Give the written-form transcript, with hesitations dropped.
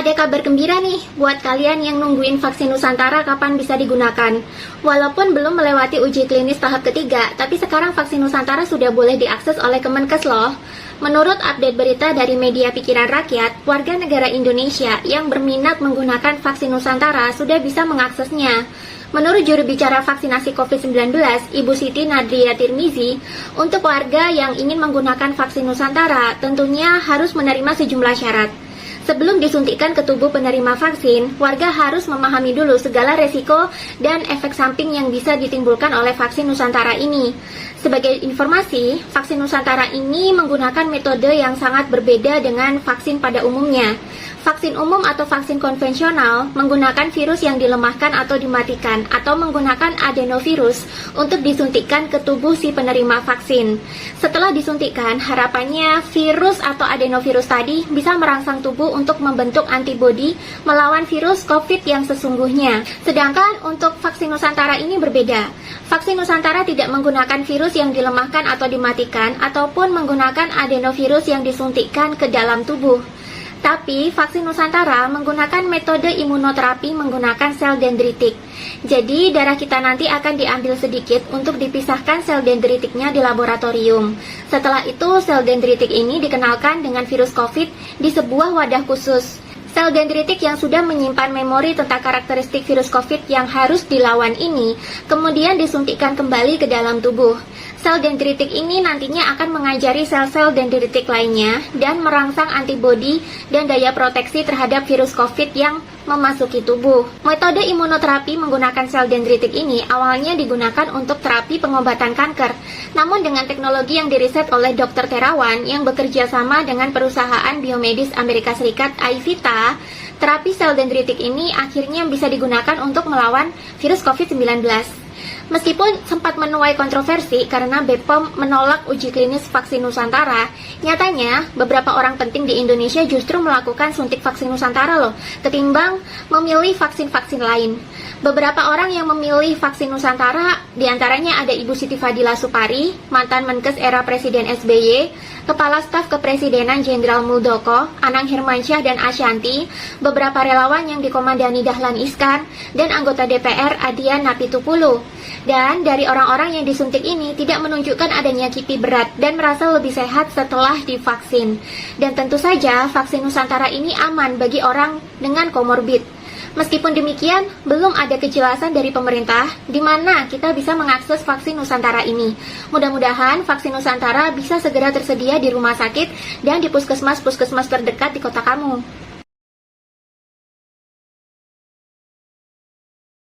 Ada kabar gembira nih buat kalian yang nungguin vaksin Nusantara kapan bisa digunakan. Walaupun belum melewati uji klinis tahap ketiga, tapi sekarang vaksin Nusantara sudah boleh diakses oleh Kemenkes loh. Menurut update berita dari media Pikiran Rakyat, warga negara Indonesia yang berminat menggunakan vaksin Nusantara sudah bisa mengaksesnya. Menurut juru bicara vaksinasi COVID-19, Ibu Siti Nadia Tirmizi, untuk warga yang ingin menggunakan vaksin Nusantara tentunya harus menerima sejumlah syarat. Sebelum disuntikkan ke tubuh penerima vaksin, warga harus memahami dulu segala resiko dan efek samping yang bisa ditimbulkan oleh vaksin Nusantara ini. Sebagai informasi, vaksin Nusantara ini menggunakan metode yang sangat berbeda dengan vaksin pada umumnya. Vaksin umum atau vaksin konvensional menggunakan virus yang dilemahkan atau dimatikan atau menggunakan adenovirus untuk disuntikkan ke tubuh si penerima vaksin. Setelah disuntikkan, harapannya virus atau adenovirus tadi bisa merangsang tubuh untuk membentuk antibodi melawan virus COVID yang sesungguhnya. Sedangkan untuk vaksin Nusantara ini berbeda. Vaksin Nusantara tidak menggunakan virus yang dilemahkan atau dimatikan ataupun menggunakan adenovirus yang disuntikkan ke dalam tubuh. Tapi vaksin Nusantara menggunakan metode imunoterapi menggunakan sel dendritik. Jadi darah kita nanti akan diambil sedikit untuk dipisahkan sel dendritiknya di laboratorium. Setelah itu sel dendritik ini dikenalkan dengan virus COVID di sebuah wadah khusus. Sel dendritik yang sudah menyimpan memori tentang karakteristik virus COVID yang harus dilawan ini kemudian disuntikkan kembali ke dalam tubuh. Sel dendritik ini nantinya akan mengajari sel-sel dendritik lainnya dan merangsang antibodi dan daya proteksi terhadap virus COVID yang memasuki tubuh. Metode imunoterapi menggunakan sel dendritik ini awalnya digunakan untuk terapi pengobatan kanker. Namun dengan teknologi yang diriset oleh Dr. Terawan yang bekerja sama dengan perusahaan biomedis Amerika Serikat Aivita, terapi sel dendritik ini akhirnya bisa digunakan untuk melawan virus COVID-19. Meskipun sempat menuai kontroversi karena BPOM menolak uji klinis vaksin Nusantara, nyatanya beberapa orang penting di Indonesia justru melakukan suntik vaksin Nusantara loh, ketimbang memilih vaksin-vaksin lain. Beberapa orang yang memilih vaksin Nusantara, diantaranya ada Ibu Siti Fadila Supari, mantan Menkes era Presiden SBY, Kepala Staf Kepresidenan Jenderal Muldoko, Anang Hermansyah dan Ashanti, beberapa relawan yang dikomandani Dahlan Iskan, dan anggota DPR Adian Napitupulu. Dan dari orang-orang yang disuntik ini tidak menunjukkan adanya kipi berat dan merasa lebih sehat setelah divaksin. Dan tentu saja vaksin Nusantara ini aman bagi orang dengan komorbid. Meskipun demikian, belum ada kejelasan dari pemerintah di mana kita bisa mengakses vaksin Nusantara ini. Mudah-mudahan vaksin Nusantara bisa segera tersedia di rumah sakit dan di puskesmas-puskesmas terdekat di kota kamu.